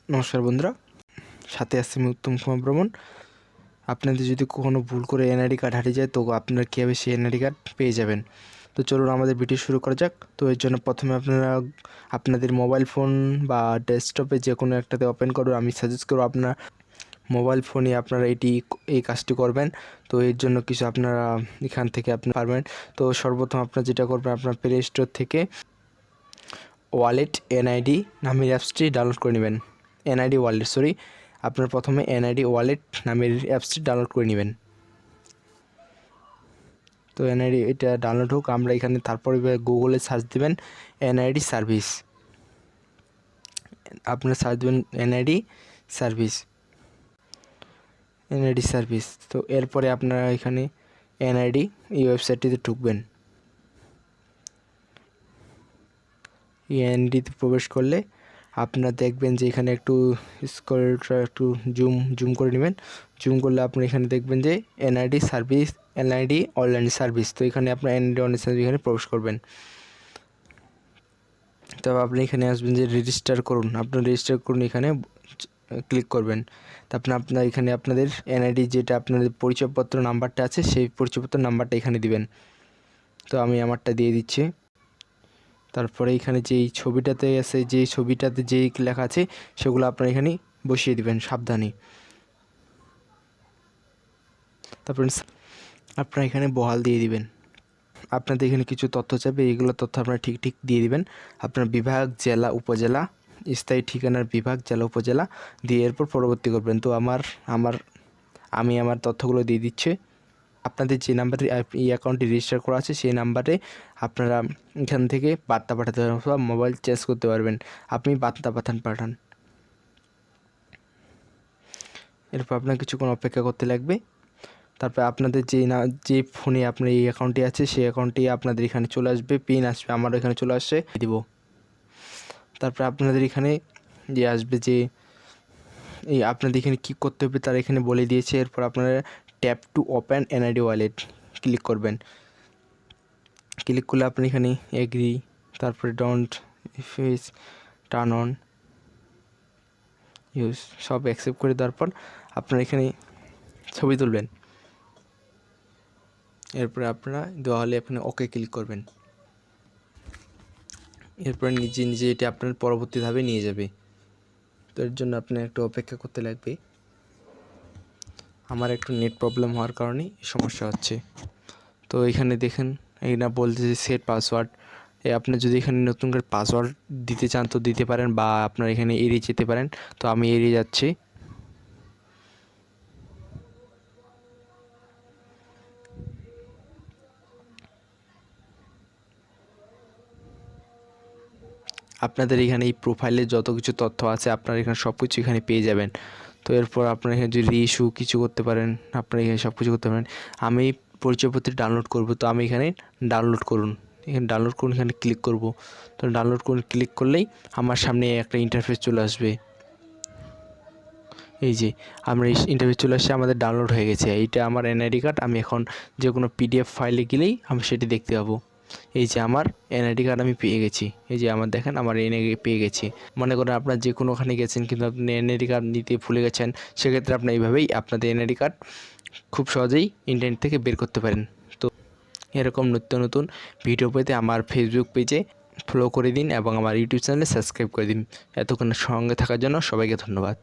নমস্কার বন্ধুরা, সাথে আসছি আমি উত্তম কুমার ভ্রমণ। আপনাদের যদি কখনো ভুল করে এনআইডি কার্ড হারিয়ে যায় তো আপনারা কীভাবে সেই এনআইডি কার্ড পেয়ে যাবেন। তো চলুন আমাদের ভিডিও শুরু করা যাক। তো এর জন্য প্রথমে আপনারা আপনাদের মোবাইল ফোন বা ডেস্কটপে যে কোনো একটাতে ওপেন করুন। আমি সাজেস্ট করব আপনার মোবাইল ফোনে আপনারা এই কাজটি করবেন। তো এর জন্য কিছু আপনারা এখান থেকে আপনি পারবেন। তো সর্বপ্রথম আপনারা যেটা করবেন, আপনার প্লে স্টোর থেকে ওয়ালেট এনআইডি নামের অ্যাপসটি ডাউনলোড করে নেবেন। এনআইডি ওয়ালেট আপনার প্রথমে এনআইডি ওয়ালেট নামের অ্যাপসটি ডাউনলোড করে নেবেন। তো এনআইডি এটা ডাউনলোড হোক, আমরা এখানে তারপরে গুগলে সার্চ দেবেন এনআইডি সার্ভিস। আপনারা সার্চ দেবেন এনআইডি সার্ভিস। তো এরপরে আপনারা এখানে এনআইডি এই ওয়েবসাইটটিতে ঢুকবেন। এই এনআইডিতে প্রবেশ করলে আপনারা দেখবেন যে এখানে একটু স্ক্রলটা একটু জুম করে নেবেন। জুম করলে আপনি এখানে দেখবেন যে এনআইডি অনলাইন সার্ভিস। তো এখানে আপনার এনআইডি অনলাইন সার্ভিস এখানে প্রবেশ করবেন। তবে আপনি এখানে আসবেন যে রেজিস্টার করুন, আপনার রেজিস্টার করুন এখানে ক্লিক করবেন। তারপর আপনার এখানে আপনাদের এনআইডি যেটা আপনাদের পরিচয়পত্র নাম্বারটা আছে সেই পরিচয়পত্র নাম্বারটা এখানে দিবেন। তো আমি আমারটা দিয়ে দিচ্ছি। তারপরে এখানে যেই ছবিটাতে আছে, যেই ছবিটাতে যেই লেখা আছে সেগুলো আপনারা এখানে বসিয়ে দিবেন সাবধানে। তারপরে আপনারা এখানে বহাল দিয়ে দিবেন। আপনাদের এখানে কিছু তথ্য চাইবে, এইগুলো তথ্য আপনারা ঠিক দিয়ে দিবেন। আপনার বিভাগ, জেলা, উপজেলা, স্থায়ী ঠিকানার বিভাগ, জেলা, উপজেলা দিয়ে এরপর পরবর্তী করবেন। তো আমি আমার তথ্যগুলো দিয়ে দিচ্ছি। আপনাদের যে নাম্বারে এই অ্যাকাউন্টটি রেজিস্টার করা আছে সেই নাম্বারে আপনারা এখান থেকে বার্তা পাঠাতে পারবেন অথবা মোবাইল চেঞ্জ করতে পারবেন। আপনি বার্তা পাঠান। এরপর আপনার কিছুক্ষণ অপেক্ষা করতে লাগবে। তারপর আপনাদের যে ফোনে আপনার এই অ্যাকাউন্টটি আছে সেই অ্যাকাউন্টটি আপনাদের এখানে চলে আসবে, পিন আসবে, আমারও এখানে চলে আসছে দিব। তারপর আপনাদের এখানে যে আসবে যে এই আপনাদের এখানে কী করতে হবে তারা এখানে বলে দিয়েছে। এরপর আপনারা tap to open NID wallet click করবেন। ক্লিক করলে আপনি এখানে এগ্রি, তারপরে don't if turn on use সব অ্যাকসেপ্ট করে দেওয়ার পর আপনারা এখানে ছবি তুলবেন। এরপরে আপনারা দেওয়া হলে আপনি ওকে ক্লিক করবেন। এরপরে নিজে এটা আপনার পরবর্তী ধাপে নিয়ে যাবে। তো এর জন্য আপনার একটু অপেক্ষা করতে লাগবে। আমার একটু নেট প্রবলেম হওয়ার কারণে সমস্যা হচ্ছে। তো এখানে দেখেন এখানে বলতেছে সেট পাসওয়ার্ড। আপনি যদি এখানে নতুন করে পাসওয়ার্ড দিতে চান তো দিতে পারেন, বা আপনার এখানে এড়িয়ে যেতে পারেন। তো আমি এড়িয়ে যাচ্ছি। আপনাদের এখানে এই প্রোফাইলে যত কিছু তথ্য আছে আপনারা এখানে সব কিছু এখানে পেয়ে যাবেন। তো এরপর আপনারা এখানে যদি রিইস্যু কিছু করতে পারেন, আপনারা এখানে সব কিছু করতে পারেন। আমি পরিচয়পত্র ডাউনলোড করব, তো আমি এখানে ডাউনলোড করুন এখানে ক্লিক করব। তো ডাউনলোড করুন ক্লিক করলেই আমার সামনে একটা ইন্টারফেস চলে আসবে। এই যে আমরা এই ইন্টারফেস চলে আসছে, আমাদের ডাউনলোড হয়ে গেছে। এইটা আমার এনআইডি কার্ড। আমি এখন যে কোনো পিডিএফ ফাইলে গেলেই আমি সেটি দেখতে পাবো। এই যে আমার এনআইডি কার্ড আমি পেয়ে গেছি। এই যে আমার দেখেন আমার এনআইডি পেয়ে গেছি। মনে করেন আপনার যে কোনোখানে গেছেন কিন্তু আপনি এনআইডি কার্ড নিতে ভুলে গেছেন, সেক্ষেত্রে আপনি এইভাবেই আপনাদের এনআইডি কার্ড খুব সহজেই ইন্টারনেট থেকে বের করতে পারেন। তো এরকম নতুন ভিডিও পেতে আমার ফেসবুক পেজে ফলো করে দিন এবং আমার ইউটিউব চ্যানেলে সাবস্ক্রাইব করে দিন। এতক্ষণ সঙ্গে থাকার জন্য সবাইকে ধন্যবাদ।